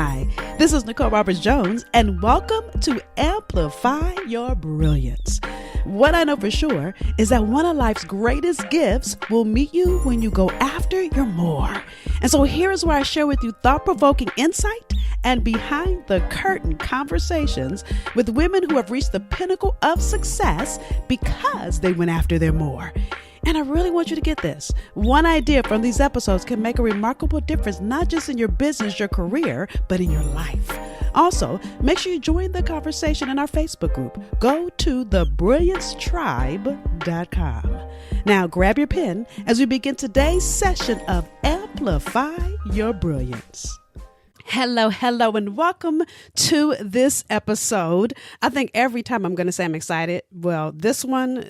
Hi, this is Nicole Roberts-Jones, and welcome to Amplify Your Brilliance. What I know for sure is that one of life's greatest gifts will meet you when you go after your more. And so here is where I share with you thought-provoking insight and behind-the-curtain conversations with women who have reached the pinnacle of success because they went after their more. And I really want you to get this. One idea from these episodes can make a remarkable difference, not just in your business, your career, but in your life. Also, make sure you join the conversation in our Facebook group. Go to thebrilliancetribe.com. Now grab your pen as we begin today's session of Amplify Your Brilliance. Hello, and welcome to this episode. I think every time I'm going to say I'm excited. Well, this one,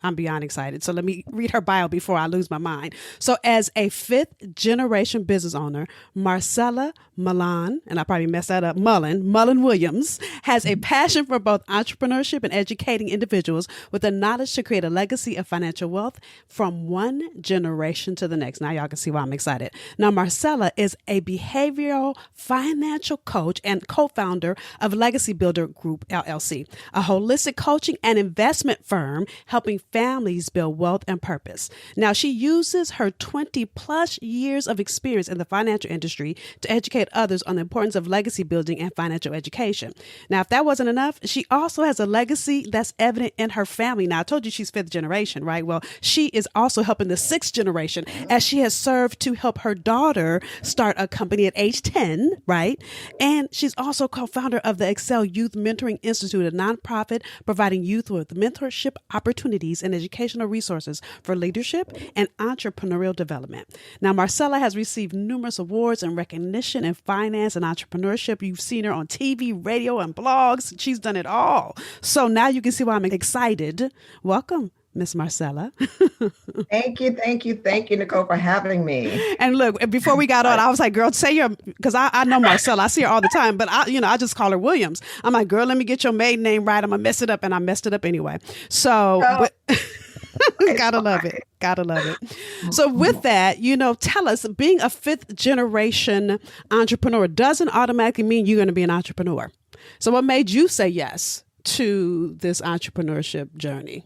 I'm beyond excited. So let me read her bio before I lose my mind. So as a fifth generation business owner, Marcella Mollon, and I probably messed that up, Mollon-Williams, has a passion for both entrepreneurship and educating individuals with the knowledge to create a legacy of financial wealth from one generation to the next. Now y'all can see why I'm excited. Now, Marcella is a behavioral financial coach and co-founder of Legacy Builder Group, LLC, a holistic coaching and investment firm helping families build wealth and purpose. Now, she uses her 20 plus years of experience in the financial industry to educate others on the importance of legacy building and financial education. Now, if that wasn't enough, she also has a legacy that's evident in her family. Now, I told you she's fifth generation, right? Well, she is also helping the sixth generation as she has served to help her daughter start a company at age 10, right? And she's also co-founder of the Excel Youth Mentoring Institute, a nonprofit providing youth with mentorship opportunities and educational resources for leadership and entrepreneurial development. Now, Marcella has received numerous awards and recognition in finance and entrepreneurship. You've seen her on TV, radio, and blogs. She's done it all. So now you can see why I'm excited. Welcome, Miss Marcella. Thank you, Nicole, for having me. And look, before we got on, I was like, girl, say your, because I know Marcella, I see her all the time, but I just call her Williams. I'm like, girl, let me get your maiden name right. I'm going to mess it up. And I messed it up anyway. So, gotta love it. So with that, tell us, being a fifth generation entrepreneur doesn't automatically mean you're going to be an entrepreneur. So what made you say yes to this entrepreneurship journey?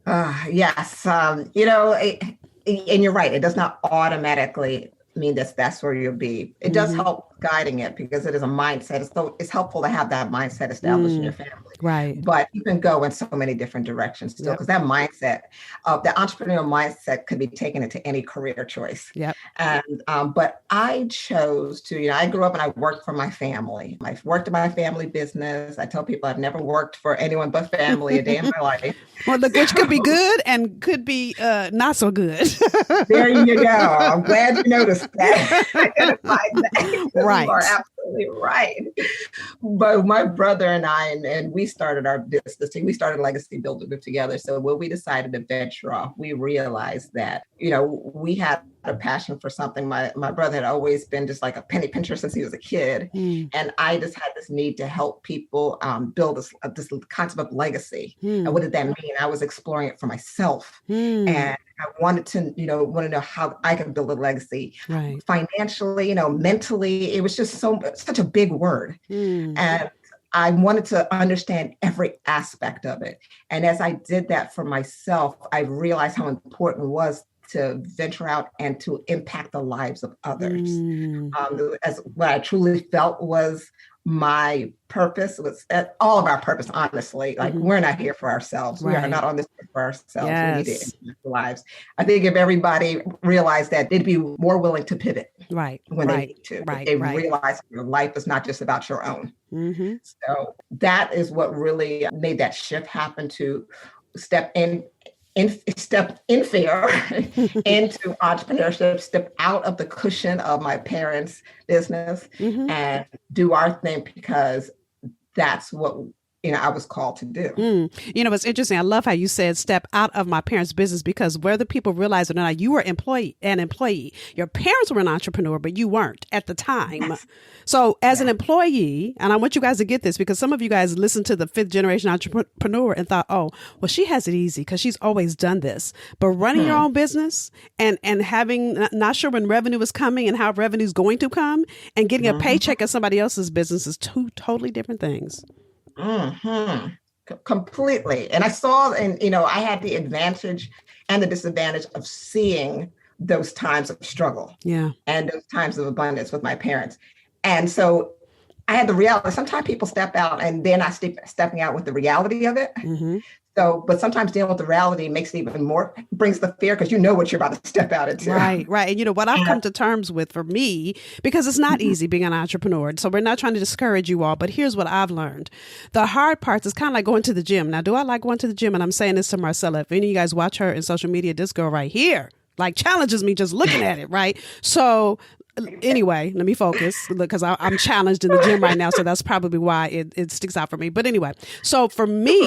Yes. And you're right. It does not automatically mean that's where you'll be. It does help guiding it because it is a mindset. It's helpful to have that mindset established in your family. Right. But you can go in so many different directions still because that mindset, the entrepreneurial mindset could be taken into any career choice. Yep. And, but I chose to, I grew up and I worked for my family. I worked in my family business. I tell people I've never worked for anyone but family a day in my life. Well, look, which could be good and could be not so good. There you go. I'm glad you noticed that. Identified that. Right. You are absolutely right. But my brother and I, and we started our business team. We started Legacy Builder Group together. So when we decided to venture off, we realized that, we had a passion for something. My brother had always been just like a penny pincher since he was a kid. And I just had this need to help people build this concept of legacy. And what did that mean? I was exploring it for myself. And I wanted to, know how I can build a legacy financially, mentally. It was just such a big word. And I wanted to understand every aspect of it. And as I did that for myself, I realized how important it was to venture out and to impact the lives of others. As what I truly felt was my purpose, was all of our purpose, honestly. Like we're not here for ourselves. We are not on this for ourselves. Yes. We need to impact the lives. I think if everybody realized that, they'd be more willing to pivot when they need to. They realize your life is not just about your own. So that is what really made that shift happen, to step in fear into entrepreneurship, step out of the cushion of my parents' business and do our thing, because that's what I was called to do. It's interesting. I love how you said step out of my parents' business, because whether people realize it or not, you were an employee. Your parents were an entrepreneur, but you weren't at the time. Yes. So as an employee, and I want you guys to get this, because some of you guys listened to the 5th generation entrepreneur and thought, oh, well, she has it easy because she's always done this. But running your own business and having not sure when revenue is coming and how revenue is going to come, and getting a paycheck at somebody else's business is two totally different things. Completely. And I saw, and I had the advantage and the disadvantage of seeing those times of struggle and those times of abundance with my parents. And so I had the reality. Sometimes people step out and they're not stepping out with the reality of it. So, but sometimes dealing with the reality makes it even more, brings the fear, because you know what you're about to step out into. Right. And what I've come to terms with, for me, because it's not easy being an entrepreneur. So we're not trying to discourage you all, but here's what I've learned. The hard parts is kind of like going to the gym. Now, do I like going to the gym? And I'm saying this to Marcella. If any of you guys watch her in social media, this girl right here, like, challenges me just looking at it. Right. So anyway, let me focus, because I'm challenged in the gym right now. So that's probably why it sticks out for me. But anyway, so for me,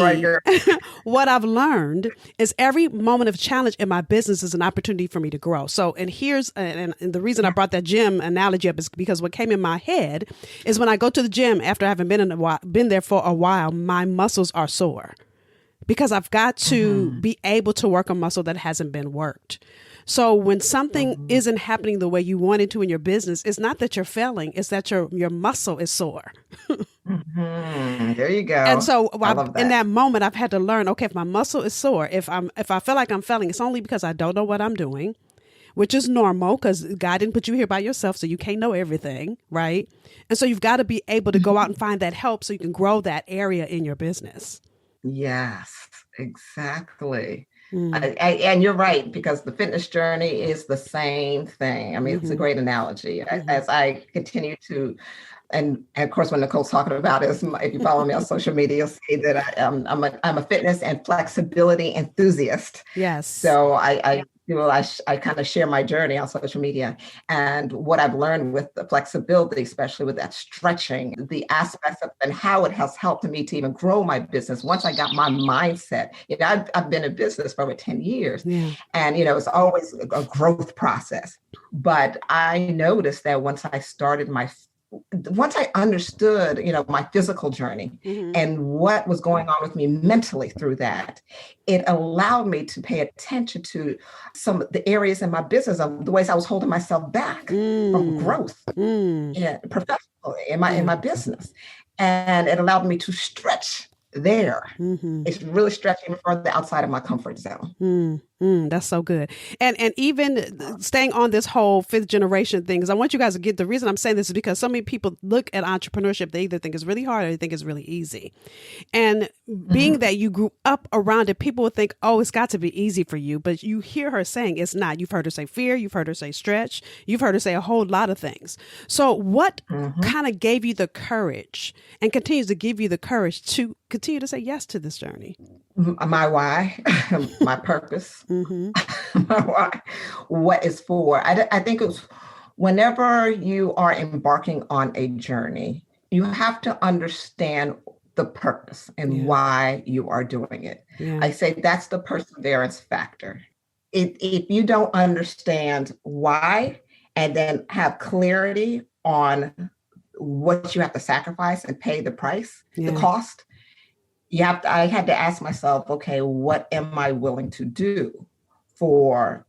what I've learned is every moment of challenge in my business is an opportunity for me to grow. So, and the reason I brought that gym analogy up is because what came in my head is when I go to the gym after I haven't been there for a while, my muscles are sore, because I've got to be able to work a muscle that hasn't been worked. So when something isn't happening the way you want it to in your business, it's not that you're failing, it's that your muscle is sore. There you go. And so in that moment, I've had to learn, okay, if my muscle is sore, if I feel like I'm failing, it's only because I don't know what I'm doing, which is normal, because God didn't put you here by yourself, so you can't know everything, right? And so you've got to be able to go out and find that help so you can grow that area in your business. Yes, exactly. And you're right, because the fitness journey is the same thing. I mean, it's a great analogy. As I continue to, and of course, when Nicole's talking about it, if you follow me on social media, you'll see that I'm a fitness and flexibility enthusiast. Yes. So I kind of share my journey on social media, and what I've learned with the flexibility, especially with that stretching, the aspects of and how it has helped me to even grow my business. Once I got my mindset, I've been in business for over 10 years, and it's always a growth process. But I noticed that once I understood, my physical journey and what was going on with me mentally through that, it allowed me to pay attention to some of the areas in my business of the ways I was holding myself back from growth professionally in my business. And it allowed me to stretch there. It's really stretching further outside of my comfort zone. That's so good. And even staying on this whole 5th generation thing, because I want you guys to get, the reason I'm saying this is because so many people look at entrepreneurship, they either think it's really hard or they think it's really easy. And being that you grew up around it, people would think, oh, it's got to be easy for you. But you hear her saying it's not. You've heard her say fear. You've heard her say stretch. You've heard her say a whole lot of things. So what kind of gave you the courage and continues to give you the courage to continue to say yes to this journey? My why, my purpose, my why, what is for. I think it's whenever you are embarking on a journey, you have to understand the purpose and why you are doing it. I say that's the perseverance factor. If you don't understand why and then have clarity on what you have to sacrifice and pay the price, the cost, I had to ask myself, okay, what am I willing to do for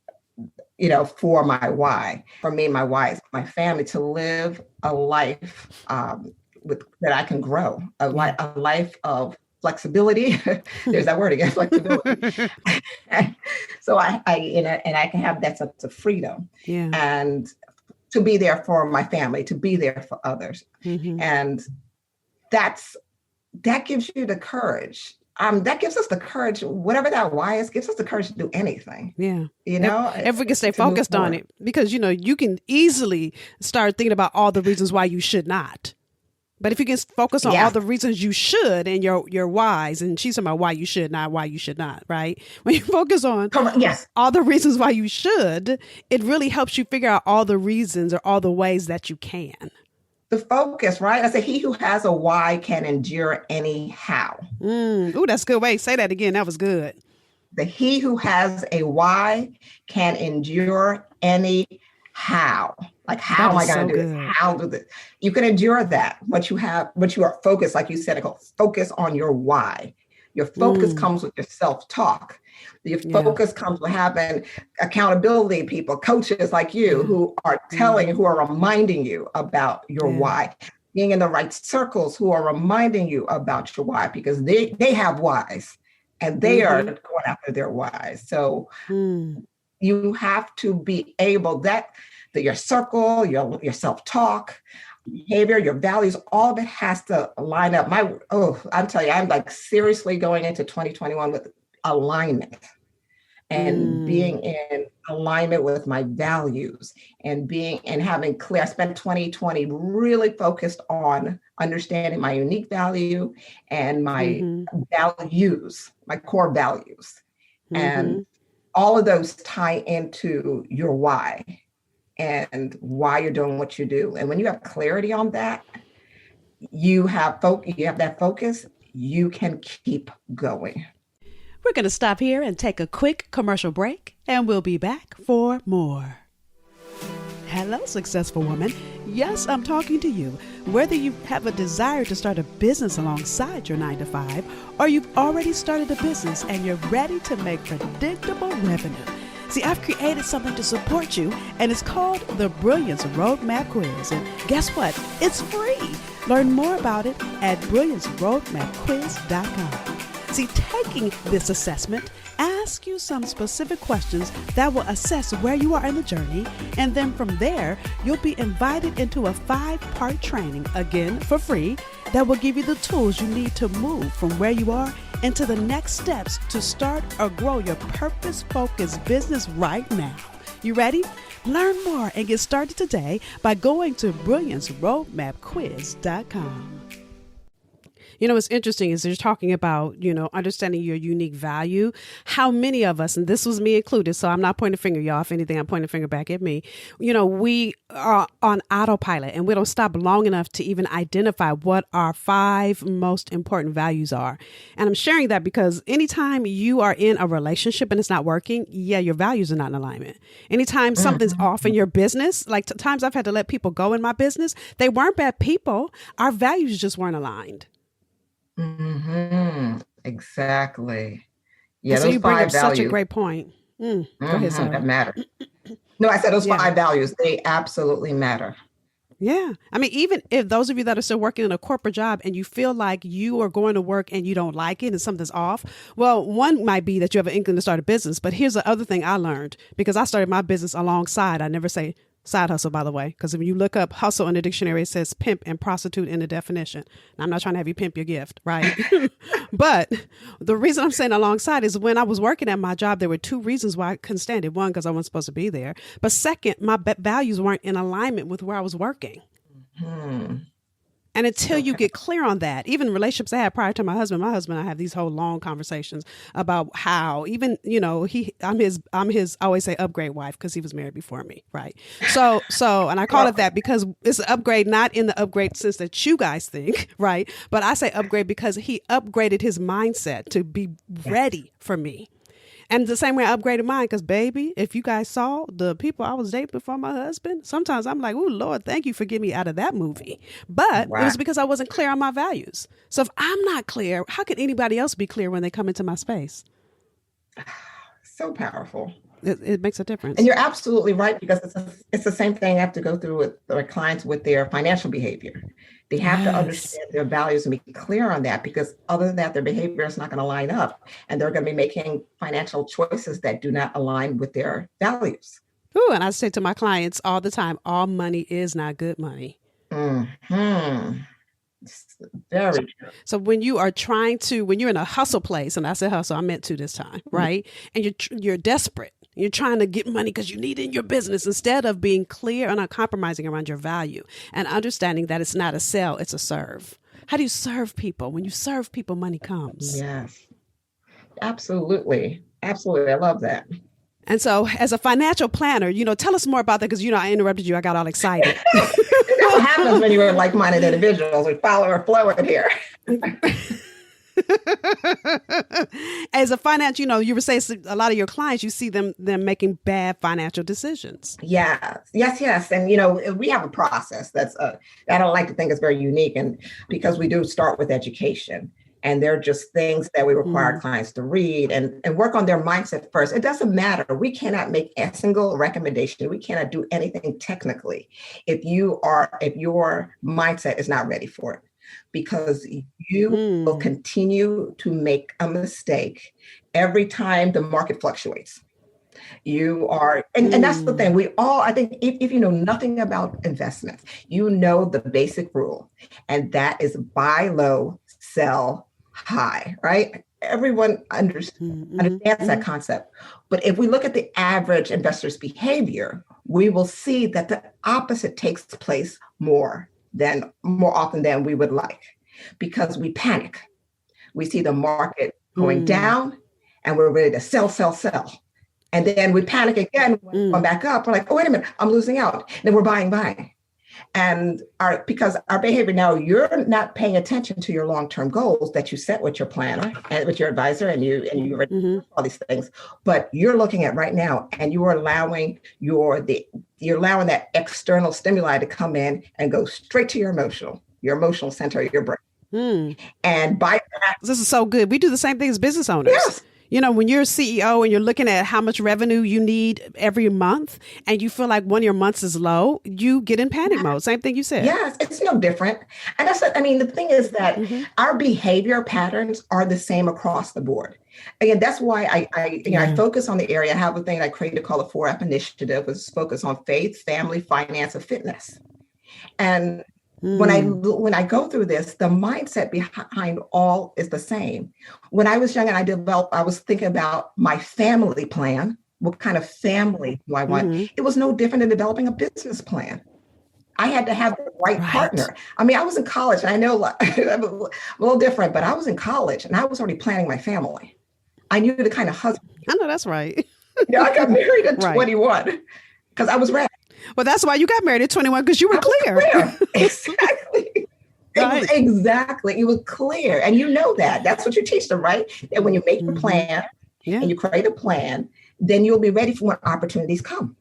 my why? For me, my why is my family, to live a life that I can grow, a life of flexibility. There's that word again, flexibility. So I can have that sense of freedom and to be there for my family, to be there for others. And that gives you the courage. That gives us the courage, whatever that why is, gives us the courage to do anything. If we can stay focused on it, because, you can easily start thinking about all the reasons why you should not. But if you can focus on all the reasons you should and your whys, and she's talking about why you should not, right? When you focus on all the reasons why you should, it really helps you figure out all the reasons or all the ways that you can. The focus, right? I say, he who has a why can endure anyhow. Ooh, that's a good way. Say that again. That was good. The he who has a why can endure anyhow. Like, how am I going to do this? How do this? You can endure that. What you are focused, like you said, Nicole, focus on your why. Your focus comes with your self-talk. Your focus comes with having accountability people, coaches like you who are who are reminding you about your why. Being in the right circles who are reminding you about your why, because they have whys and they are going after their whys. So you have to be able that your circle, your self-talk, behavior, your values, all of it has to line up. I'm telling you, I'm like seriously going into 2021 with alignment and being in alignment with my values and having clear. I spent 2020 really focused on understanding my unique value and my values, my core values. And all of those tie into your why and why you're doing what you do. And when you have clarity on that, you have that focus, you can keep going. We're going to stop here and take a quick commercial break, and we'll be back for more. Hello, successful woman. Yes, I'm talking to you. Whether you have a desire to start a business alongside your 9-to-5, or you've already started a business and you're ready to make predictable revenue. See, I've created something to support you, and it's called the Brilliance Roadmap Quiz. And guess what? It's free. Learn more about it at brillianceroadmapquiz.com. See, taking this assessment asks you some specific questions that will assess where you are in the journey, and then from there, you'll be invited into a 5-part training, again for free, that will give you the tools you need to move from where you are into the next steps to start or grow your purpose-focused business right now. You ready? Learn more and get started today by going to brillianceroadmapquiz.com. You know, what's interesting is you're talking about, understanding your unique value. How many of us, and this was me included, so I'm not pointing a finger, y'all. If anything, I'm pointing a finger back at me. We are on autopilot and we don't stop long enough to even identify what our 5 most important values are. And I'm sharing that because anytime you are in a relationship and it's not working, your values are not in alignment. Anytime something's off in your business, like times I've had to let people go in my business, they weren't bad people. Our values just weren't aligned. Exactly. Yeah, so those you bring 5 up values. Such a great point. Go ahead, Sarah. That matter. No, I said those 5 values, they absolutely matter. Yeah. I mean, even if those of you that are still working in a corporate job and you feel like you are going to work and you don't like it and something's off, well, one might be that you have an inkling to start a business. But here's the other thing I learned, because I started my business alongside. I never say side hustle, by the way, because if you look up hustle in the dictionary, it says pimp and prostitute in the definition. And I'm not trying to have you pimp your gift, right? But the reason I'm saying alongside is when I was working at my job, there were 2 reasons why I couldn't stand it. One, because I wasn't supposed to be there. But second, my values weren't in alignment with where I was working. And until you get clear on that, even relationships I had prior to my husband and I have these whole long conversations about how even, I'm his, I always say upgrade wife, because he was married before me. Right. So, and I call it that because it's an upgrade, not in the upgrade sense that you guys think. Right. But I say upgrade because he upgraded his mindset to be ready for me. And the same way I upgraded mine, because baby, if you guys saw the people I was dating before my husband, sometimes I'm like, oh, Lord, thank you for getting me out of that movie. But It was because I wasn't clear on my values. So if I'm not clear, how can anybody else be clear when they come into my space? So powerful. It makes a difference. And you're absolutely right, because it's the same thing I have to go through with our clients with their financial behavior. They have to understand their values and be clear on that, because other than that, their behavior is not going to line up, and they're going to be making financial choices that do not align with their values. Ooh, and I say to my clients all the time, all money is not good money. Very true. So when you are when you're in a hustle place, and I said hustle, I meant to this time, right? And you're desperate. You're trying to get money because you need it in your business, instead of being clear and not compromising around your value and understanding that it's not a sell, it's a serve. How do you serve people? When you serve people, money comes. Yes, absolutely. Absolutely. I love that. And so as a financial planner, tell us more about that because, I interrupted you. I got all excited. That's what happens when you're like-minded individuals. We follow our flow in here. As a finance, you were saying a lot of your clients, you see them making bad financial decisions. Yes. And, we have a process that I don't like to think is very unique. And because we do start with education. And they're just things that we require clients to read and work on their mindset first. It doesn't matter. We cannot make a single recommendation. We cannot do anything technically if your mindset is not ready for it, because you will continue to make a mistake every time the market fluctuates. You are, and that's the thing. I think if you know nothing about investments, you know the basic rule, and that is buy low, sell high, right? Everyone understands that concept. But if we look at the average investor's behavior, we will see that the opposite takes place more often than we would like, because we panic. We see the market going down and we're ready to sell. And then we panic again, when we come back up. We're like, oh, wait a minute, I'm losing out. And then we're buying. And because our behavior now, you're not paying attention to your long-term goals that you set with your planner and with your advisor, and you all these things. But you're looking at right now, and you are allowing you're allowing that external stimuli to come in and go straight to your emotional center of your brain. And by that, this is so good. We do the same thing as business owners. Yes. When you're a CEO and you're looking at how much revenue you need every month and you feel like one of your months is low, you get in panic mode. Same thing you said. Yes, it's no different. And the thing is that our behavior patterns are the same across the board. Again, that's why I focus on the area. I have a thing I created called a 4F initiative, which is focused on faith, family, finance, and fitness. And when I go through this, the mindset behind all is the same. When I was young and I was thinking about my family plan. What kind of family do I want? It was no different than developing a business plan. I had to have the right partner. I was in college, and I know I'm a little different, but I was in college and I was already planning my family. I knew the kind of husband. I know that's right. I got married at 21 because I was ready. Well, that's why you got married at 21, because you were clear. Exactly. It was clear. And you know that. That's what you teach them, right? And when you make your plan and you create a plan, then you'll be ready for when opportunities come.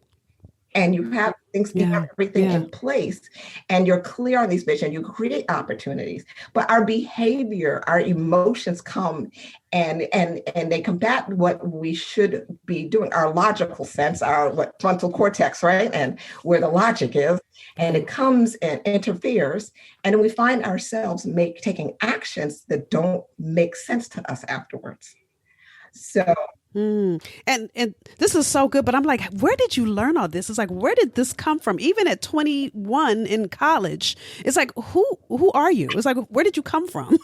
And you have everything in place, and you're clear on these visions, you create opportunities. But our behavior, our emotions come and they combat what we should be doing, our logical sense, our frontal cortex, right? And where the logic is, and it comes and interferes. And then we find ourselves taking actions that don't make sense to us afterwards. So And this is so good, but I'm like, where did you learn all this? It's like, where did this come from? Even at 21 in college, it's like, who are you? It's like, where did you come from?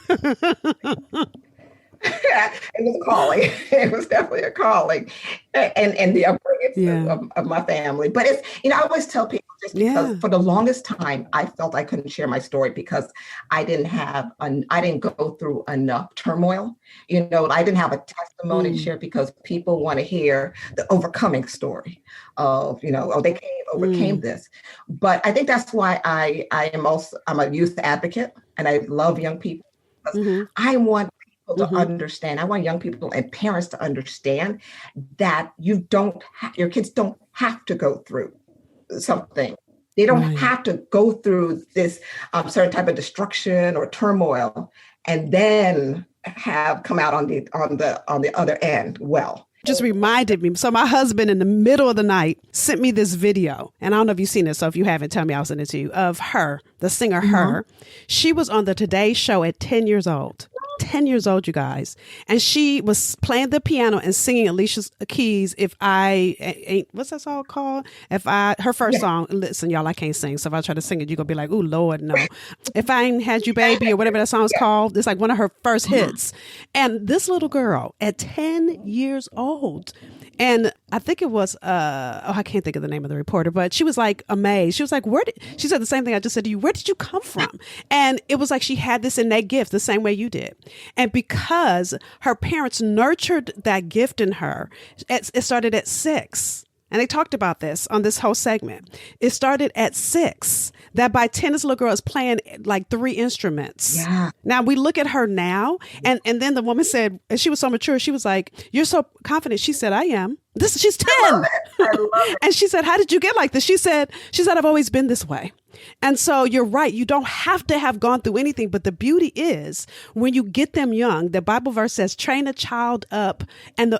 It was a calling. It was definitely a calling, and the upbringing of my family. But it's, I always tell people, just because for the longest time, I felt I couldn't share my story because I didn't go through enough turmoil. I didn't have a testimony to share, because people want to hear the overcoming story of, they overcame this. But I think that's why I'm a youth advocate, and I love young people, because I want to understand. I want young people and parents to understand that your kids don't have to go through something. They don't have to go through this certain type of destruction or turmoil and then have come out on the other end well. Just reminded me. So my husband in the middle of the night sent me this video. And I don't know if you've seen it. So if you haven't, tell me, I'll send it to you. Of her, the singer, Her. She was on the Today Show at 10 years old. 10 years old, you guys. And she was playing the piano and singing Alicia Keys' If I Ain't, what's that song called? Her first song. Listen, y'all, I can't sing. So if I try to sing it, you're going to be like, ooh, Lord, no. If I Ain't Had You, Baby, or whatever that song's called. It's like one of her first hits. And this little girl at 10 years old And I think it was, I can't think of the name of the reporter, but she was like amazed. She was like, she said the same thing I just said to you. Where did you come from? And it was like she had this innate gift the same way you did. And because her parents nurtured that gift in her, it started at 6. And they talked about this on this whole segment. It started at 6, that by 10, this little girl is playing like 3 instruments. Yeah. Now we look at her now. And then the woman said, and she was so mature, she was like, "You're so confident." She said, "I am." She's 10. I love it. And she said, "How did you get like this?" She said, "I've always been this way." And so you're right. You don't have to have gone through anything. But the beauty is when you get them young, the Bible verse says, train a child up. And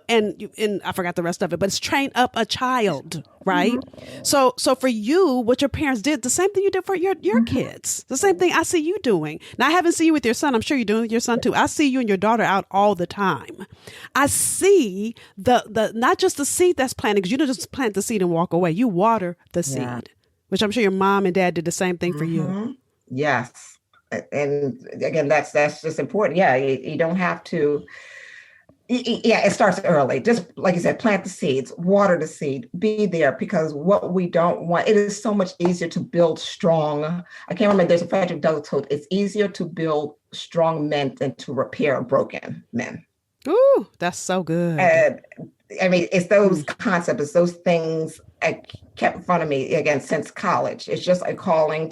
I forgot the rest of it, but it's train up a child. Right. Mm-hmm. So for you, what your parents did, the same thing you did for your mm-hmm. kids, the same thing I see you doing. Now, I haven't seen you with your son. I'm sure you're doing it with your son, too. I see you and your daughter out all the time. I see the not just the seed that's planted, because you don't just plant the seed and walk away. You water the seed. Which I'm sure your mom and dad did the same thing for mm-hmm. you. Yes. And again, that's just important. Yeah, you don't have to. Yeah, it starts early. Just like you said, plant the seeds, water the seed, be there, because what we don't want, it is so much easier to build strong. I can't remember, there's a Frederick Douglass quote, it's easier to build strong men than to repair broken men. Ooh, that's so good. I mean, it's those concepts, it's those things I kept in front of me, again, since college. It's just a calling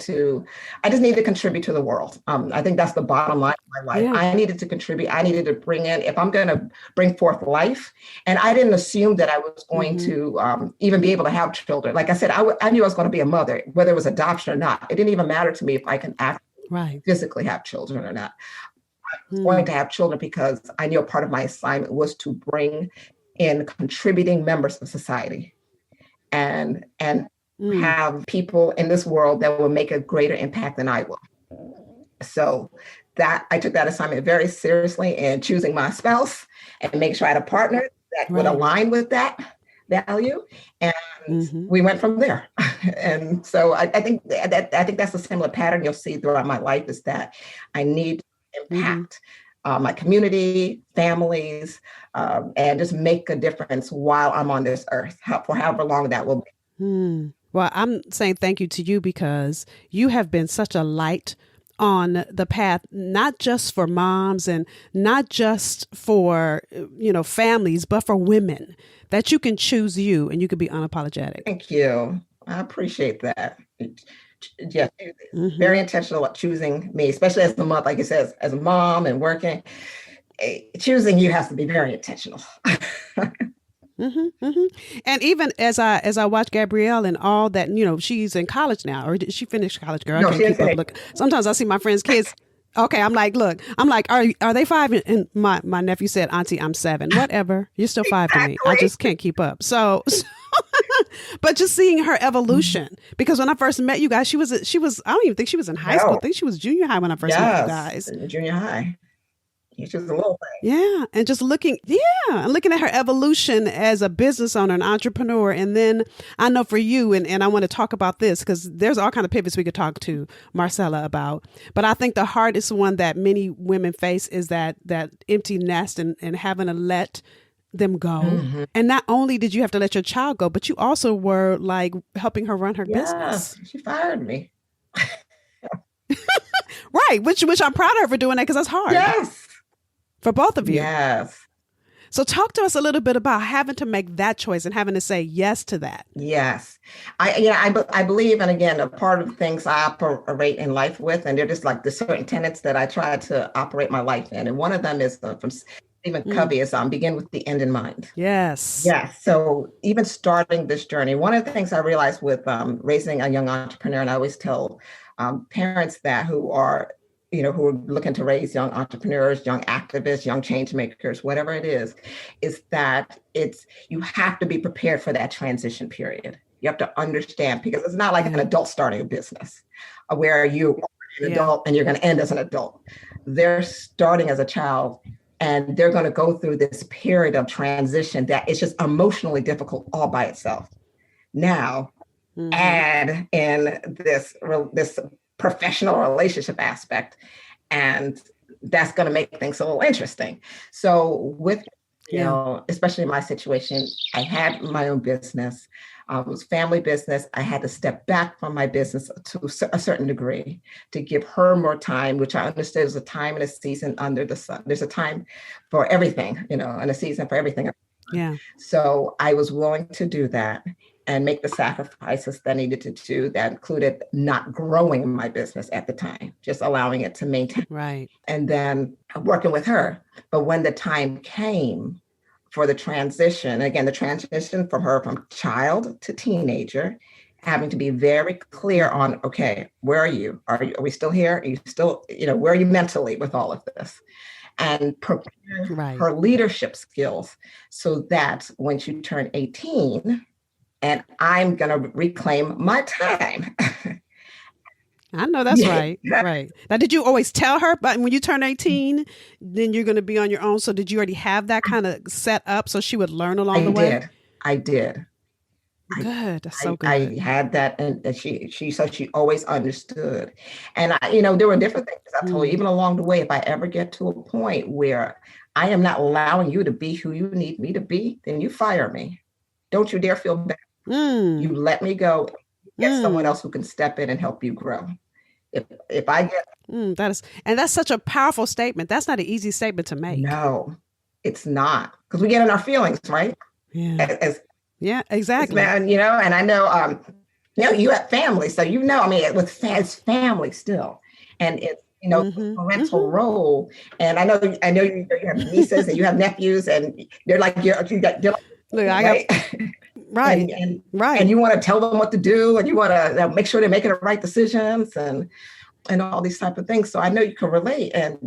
I just need to contribute to the world. I think that's the bottom line of my life. Yeah. I needed to contribute. I needed to bring in, if I'm going to bring forth life. And I didn't assume that I was going to even be able to have children. Like I said, I knew I was going to be a mother, whether it was adoption or not. It didn't even matter to me if I can physically have children or not. I was going to have children because I knew a part of my assignment was to bring in contributing members of society and have people in this world that will make a greater impact than I will. So that I took that assignment very seriously in choosing my spouse and making sure I had a partner that would align with that value. And we went from there. And so I think that's a similar pattern you'll see throughout my life, is that I need to impact my community, families, and just make a difference while I'm on this earth, for however long that will be. Well, I'm saying thank you to you, because you have been such a light on the path, not just for moms and not just for, families, but for women, that you can choose you and you can be unapologetic. Thank you. I appreciate that. Yeah, very intentional about choosing me, especially as a mom, like it says, as a mom and working. Choosing you has to be very intentional. And even as I watch Gabrielle and all that, she's in college now, or did she finish college, girl? No, I can't keep up. Look, sometimes I see my friends' kids. Okay, I'm like, are they 5? And my nephew said, "Auntie, I'm 7." Whatever, you're still 5 to me. I just can't keep up. So but just seeing her evolution, because when I first met you guys, she was I don't even think she was in high school. I think she was junior high when I first met you guys. Junior high. It's just a little thing. Yeah. And just looking at her evolution as a business owner, an entrepreneur. And then I know for you, and I want to talk about this because there's all kinds of pivots we could talk to Marcella about. But I think the hardest one that many women face is that empty nest and having to let them go. And not only did you have to let your child go, but you also were like helping her run her business. She fired me. Right. Which I'm proud of her for doing that, because that's hard. Yes. For both of you. Yes. So talk to us a little bit about having to make that choice and having to say yes to that. Yes. I believe, and again, a part of the things I operate in life with, and they're just like the certain tenets that I try to operate my life in. And one of them is from Stephen Covey is begin with the end in mind. Yes. Yes. So even starting this journey, one of the things I realized with raising a young entrepreneur, and I always tell parents that who are looking to raise young entrepreneurs, young activists, young change makers, whatever it is that you have to be prepared for that transition period. You have to understand, because it's not like an adult starting a business where you are an adult and you're going to end as an adult. They're starting as a child, and they're going to go through this period of transition that is just emotionally difficult all by itself. Now, add in this professional relationship aspect, and that's going to make things a little interesting. So with Yeah. Especially in my situation, I had my own business. It was family business. I had to step back from my business to a certain degree to give her more time, which I understood is a time and a season under the sun. There's a time for everything, and a season for everything. Yeah. So I was willing to do that and make the sacrifices that I needed to do. That included not growing my business at the time, just allowing it to maintain. Right. And then working with her. But when the time came for the transition, again, the transition from child to teenager, having to be very clear on, okay, where are you? Are we still here? Are you still, where are you mentally with all of this? And prepare her leadership skills so that when she turned 18, and I'm going to reclaim my time. I know that's right. Right. Now, did you always tell her, but when you turn 18, then you're going to be on your own? So did you already have that kind of set up so she would learn along the way? I did. Good. That's so good. I had that. And she said she always understood. And there were different things I told her, even along the way, if I ever get to a point where I am not allowing you to be who you need me to be, then you fire me. Don't you dare feel bad. You let me go, get someone else who can step in and help you grow. If I get that's such a powerful statement. That's not an easy statement to make. No, it's not, because we get in our feelings, right? Yeah, exactly. And I know you have family, so it's family still, and it's the parental role. And I know you have nieces and you have nephews, and they're like Right. And you want to tell them what to do, and you want to make sure they're making the right decisions and all these type of things. So I know you can relate, and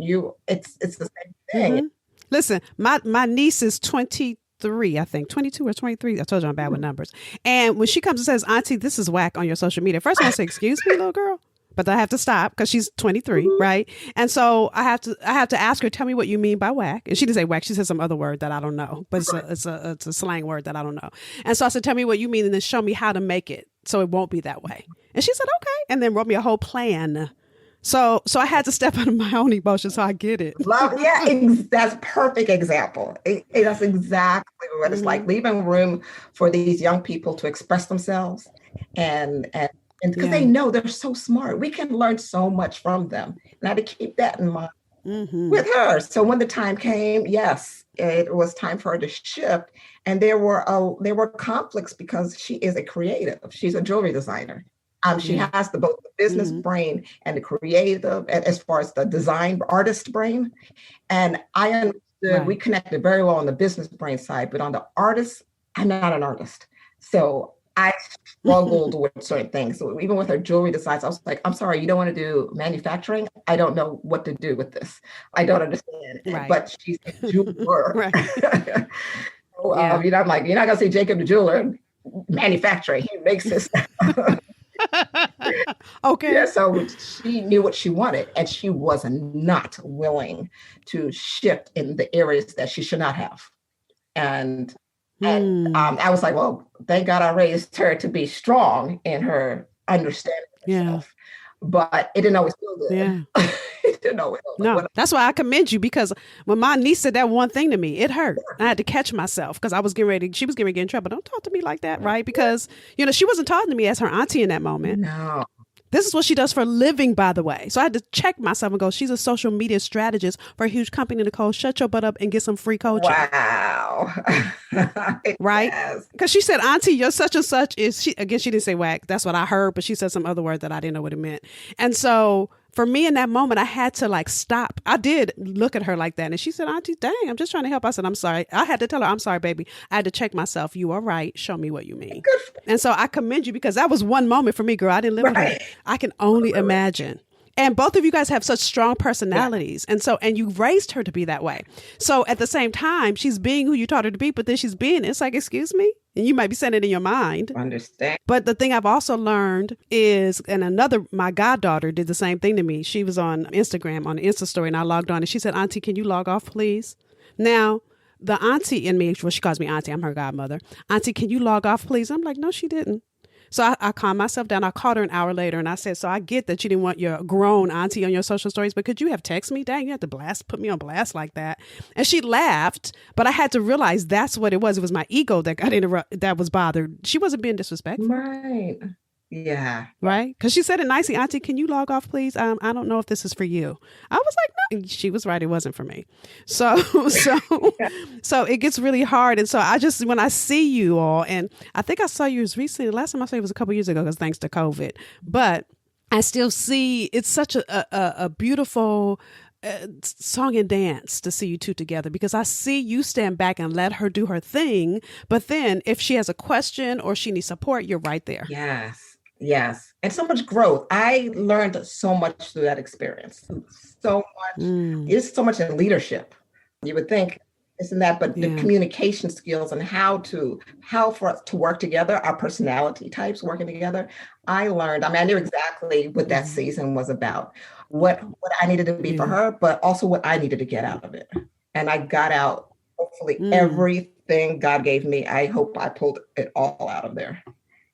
it's the same thing. Listen, my niece is 23, I think 22 or 23. I told you I'm bad with numbers. And when she comes and says, "Auntie, this is whack on your social media," first I want to say, "Excuse me, little girl." But I have to stop because she's 23, right? And so I have to ask her, "Tell me what you mean by whack." And she didn't say whack; she said some other word that I don't know, but it's a slang word that I don't know. And so I said, "Tell me what you mean, and then show me how to make it so it won't be that way." And she said, "Okay," and then wrote me a whole plan. So I had to step out of my own emotions, so I get it. That's a perfect example. That's exactly what it's like, leaving room for these young people to express themselves, and because they know they're so smart. We can learn so much from them. And I had to keep that in mind with her. So when the time came, yes, it was time for her to shift. And there were conflicts because she is a creative. She's a jewelry designer. She has both the business brain and the creative, as far as the design artist brain. And I understood we connected very well on the business brain side, but on the artist, I'm not an artist. So I struggled with certain things. So even with her jewelry designs, I was like, "I'm sorry, you don't want to do manufacturing? I don't know what to do with this. I don't understand." But she's a jeweler. I'm like, "You're not going to see Jacob the jeweler manufacturing. He makes his stuff." Okay. Yeah, so she knew what she wanted, and she was not willing to shift in the areas that she should not have. And I was like, well, thank God I raised her to be strong in her understanding of herself. But it didn't always feel good. Yeah. It didn't always feel good. No, that's why I commend you, because when my niece said that one thing to me, it hurt. I had to catch myself because she was getting ready to get in trouble. Don't talk to me like that, right? Because, she wasn't talking to me as her auntie in that moment. No. This is what she does for a living, by the way. So I had to check myself and go, she's a social media strategist for a huge company. Nicole, shut your butt up and get some free coaching. Wow. Right? Because she said, "Auntie, you're such and such is," she didn't say whack. That's what I heard, but she said some other word that I didn't know what it meant. And so for me in that moment, I had to stop. I did look at her like that. And she said, "Auntie, dang, I'm just trying to help." I said, "I'm sorry." I had to tell her, "I'm sorry, baby." I had to check myself. You are right. Show me what you mean. And so I commend you, because that was one moment for me, girl. I didn't live with it. I can only imagine. And both of you guys have such strong personalities. And you raised her to be that way. So at the same time, she's being who you taught her to be, but then it's like, excuse me? And you might be saying it in your mind. Understand. But the thing I've also learned is, my goddaughter did the same thing to me. She was on Instagram, on the Insta story, and I logged on and she said, "Auntie, can you log off, please?" Now, the auntie in me, well, she calls me auntie. I'm her godmother. "Auntie, can you log off, please?" I'm like, "No, she didn't." So I calmed myself down. I called her an hour later and I said, so I get that you didn't want your grown auntie on your social stories, but could you have texted me? Dang, you had to put me on blast like that. And she laughed, but I had to realize that's what it was. It was my ego that got interrupted, that was bothered. She wasn't being disrespectful. Right. Yeah. Right. Because she said it nicely, Auntie, can you log off, please? I don't know if this is for you. I was like, no, she was right. It wasn't for me. So it gets really hard. And so when I see you all, and I think I saw you as recently, the last time I saw you was a couple of years ago, because thanks to COVID, but I still see it's such a beautiful song and dance to see you two together, because I see you stand back and let her do her thing. But then if she has a question or she needs support, you're right there. Yes. And so much growth. I learned so much through that experience. So much. It's so much in leadership. You would think isn't that, but the communication skills and how for us to work together, our personality types working together. I learned, I knew exactly what that season was about, what I needed to be for her, but also what I needed to get out of it. And I got out, hopefully, everything God gave me. I hope I pulled it all out of there.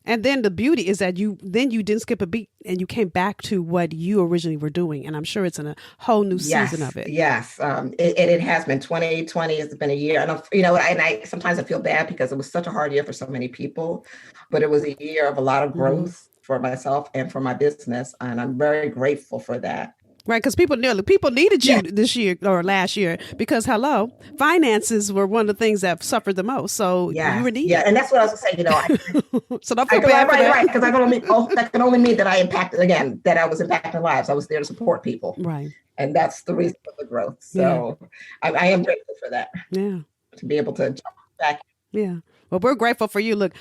And then the beauty is that you didn't skip a beat and you came back to what you originally were doing. And I'm sure it's in a whole new season of it. Yes. It has been 2020 has been a year. And, I sometimes I feel bad because it was such a hard year for so many people, but it was a year of a lot of growth for myself and for my business. And I'm very grateful for that. Right, because people needed you this year or last year because, finances were one of the things that suffered the most. So you were needed. Yeah, and that's what I was going to say, so don't feel bad for that. Right, because that can only mean that I impacted, again, that I was impacting lives. I was there to support people. Right. And that's the reason for the growth. So I am grateful for that. Yeah. To be able to jump back. Yeah. Well, we're grateful for you. Look,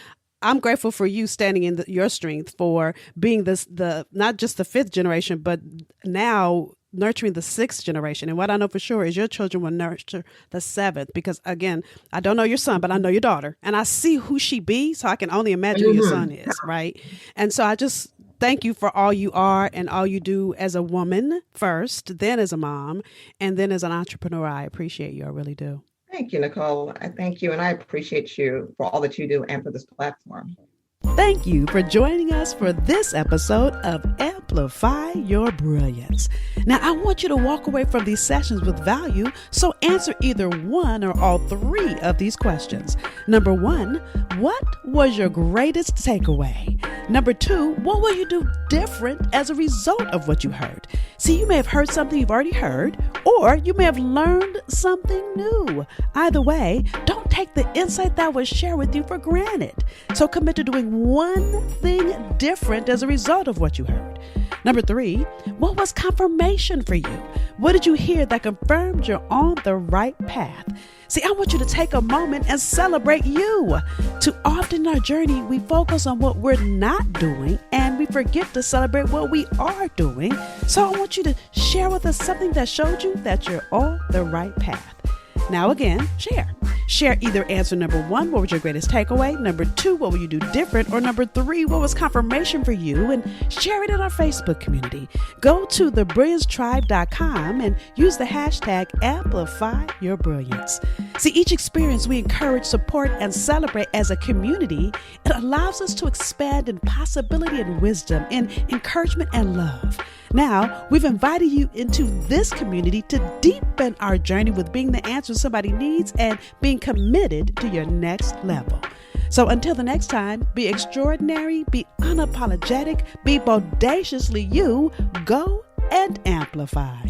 I'm grateful for you standing in your strength, for being the not just the fifth generation, but now nurturing the sixth generation. And what I know for sure is your children will nurture the seventh, because again, I don't know your son, but I know your daughter and I see who she be. So I can only imagine who your son is. Right. And so I just thank you for all you are and all you do as a woman first, then as a mom, and then as an entrepreneur. I appreciate you. I really do. Thank you, Nicole. I thank you. And I appreciate you for all that you do and for this platform. Thank you for joining us for this episode of Amplify Your Brilliance. Now, I want you to walk away from these sessions with value, so answer either one or all three of these questions. Number one, what was your greatest takeaway? Number two, what will you do different as a result of what you heard? See, you may have heard something you've already heard, or you may have learned something new. Either way, don't take the insight that was shared with you for granted. So commit to doing one thing different as a result of what you heard. Number three, what was confirmation for you? What did you hear that confirmed you're on the right path? See, I want you to take a moment and celebrate you. Too often in our journey, we focus on what we're not doing and we forget to celebrate what we are doing. So I want you to share with us something that showed you that you're on the right path. Now again, share. Share either answer number one, what was your greatest takeaway? Number two, what will you do different? Or number three, what was confirmation for you? And share it in our Facebook community. Go to thebrilliancetribe.com and use the hashtag Amplify Your Brilliance. See, each experience we encourage, support, and celebrate as a community. It allows us to expand in possibility and wisdom, in encouragement and love. Now, we've invited you into this community to deepen our journey with being the answer somebody needs and being committed to your next level. So until the next time, be extraordinary, be unapologetic, be bodaciously you, go and amplify.